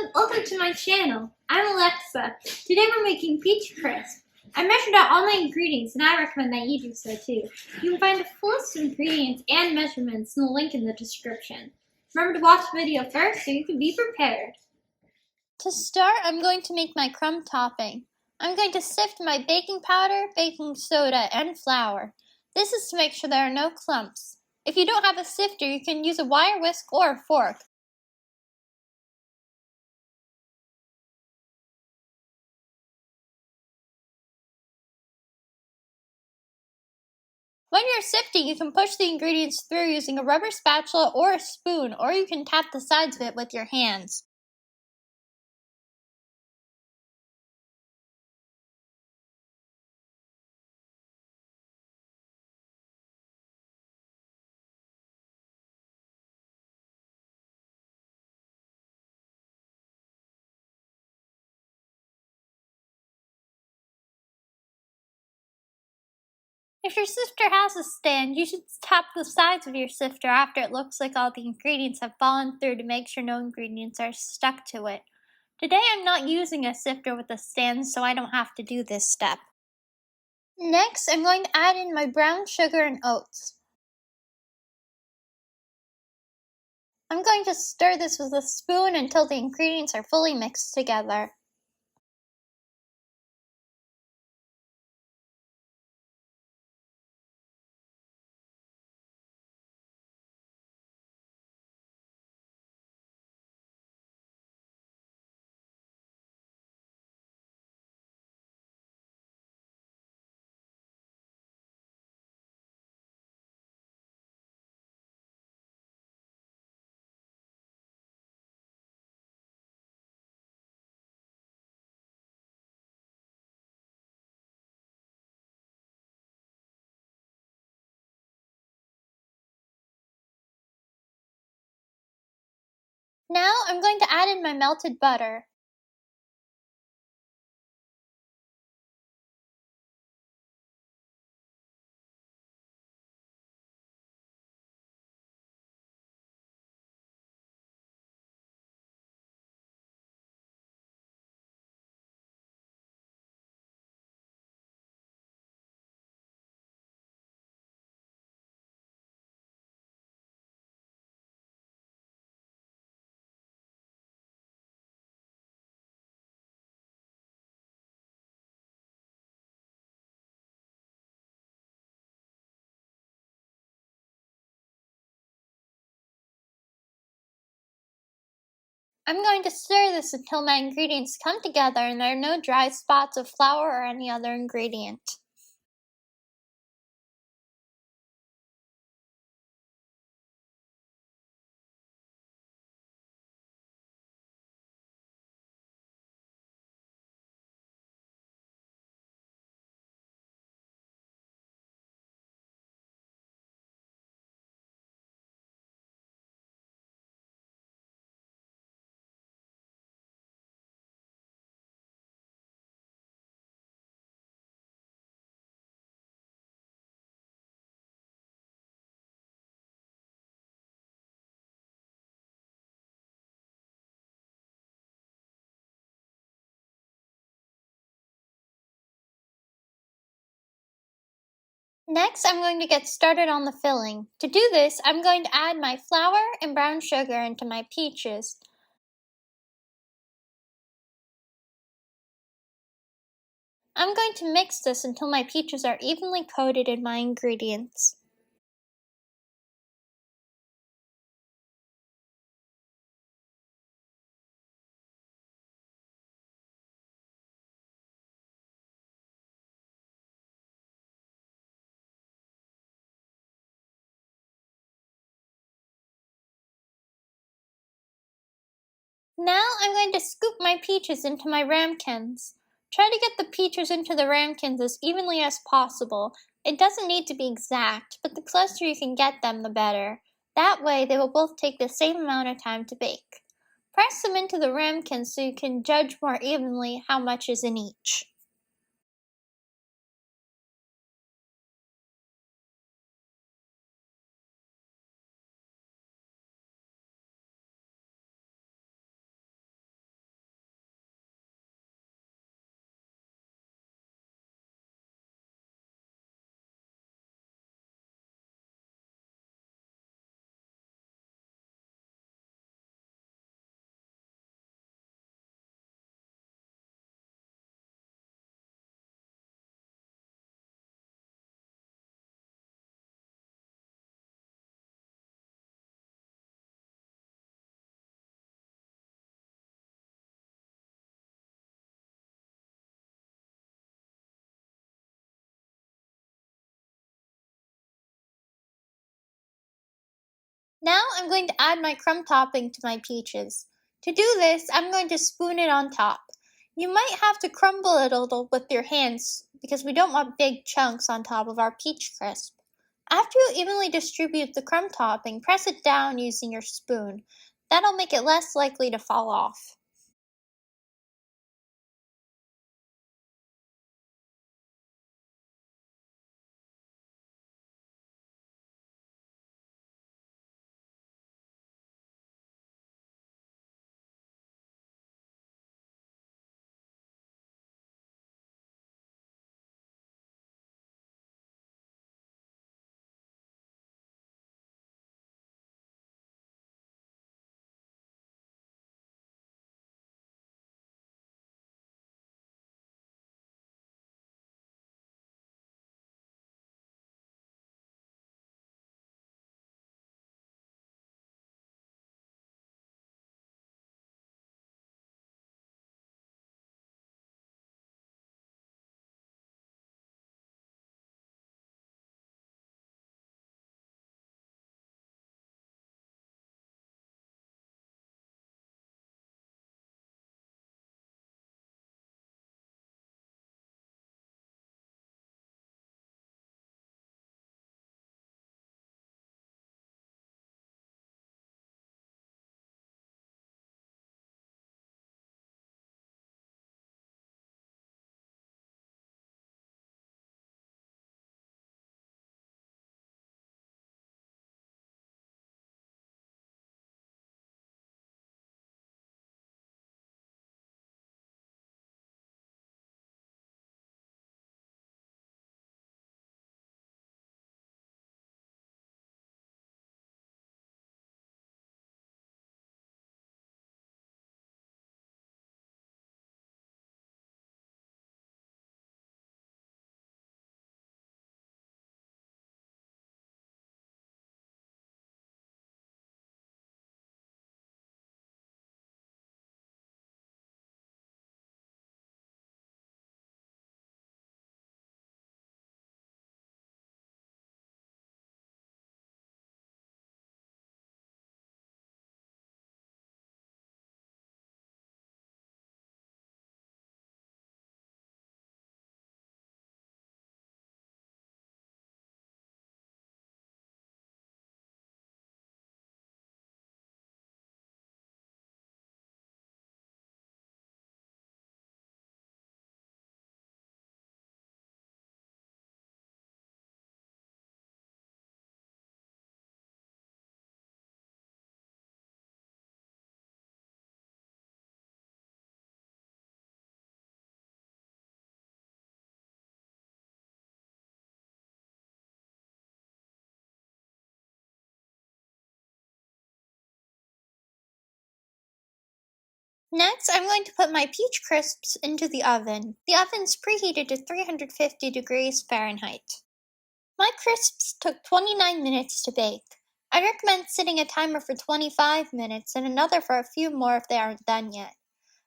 everyone, welcome to my channel. I'm Alexa. Today we're making peach crisp. I measured out all my ingredients and I recommend that you do so too. You can find the full list of ingredients and measurements in the link in the description. Remember to watch the video first so you can be prepared. To start, I'm going to make my crumb topping. I'm going to sift my baking powder, baking soda, and flour. This is to make sure there are no clumps. If you don't have a sifter, you can use a wire whisk or a fork. When you're sifting, you can push the ingredients through using a rubber spatula or a spoon, or you can tap the sides of it with your hands. If your sifter has a stand, you should tap the sides of your sifter after it looks like all the ingredients have fallen through to make sure no ingredients are stuck to it. Today I'm not using a sifter with a stand, so I don't have to do this step. Next, I'm going to add in my brown sugar and oats. I'm going to stir this with a spoon until the ingredients are fully mixed together. Now I'm going to add in my melted butter. I'm going to stir this until my ingredients come together and there are no dry spots of flour or any other ingredient. Next, I'm going to get started on the filling. To do this, I'm going to add my flour and brown sugar into my peaches. I'm going to mix this until my peaches are evenly coated in my ingredients. Now I'm going to scoop my peaches into my ramekins. Try to get the peaches into the ramekins as evenly as possible. It doesn't need to be exact, but the closer you can get them, the better. That way they will both take the same amount of time to bake. Press them into the ramekins so you can judge more evenly how much is in each. Now I'm going to add my crumb topping to my peaches. To do this, I'm going to spoon it on top. You might have to crumble it a little with your hands because we don't want big chunks on top of our peach crisp. After you evenly distribute the crumb topping, press it down using your spoon. That'll make it less likely to fall off. Next, I'm going to put my peach crisps into the oven. The oven's preheated to 350 degrees Fahrenheit. My crisps took 29 minutes to bake. I recommend setting a timer for 25 minutes and another for a few more if they aren't done yet.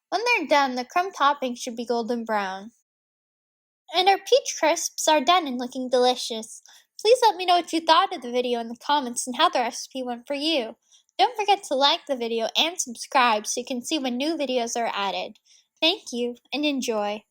When they're done, the crumb topping should be golden brown. And our peach crisps are done and looking delicious. Please let me know what you thought of the video in the comments and how the recipe went for you. Don't forget to like the video and subscribe so you can see when new videos are added. Thank you and enjoy.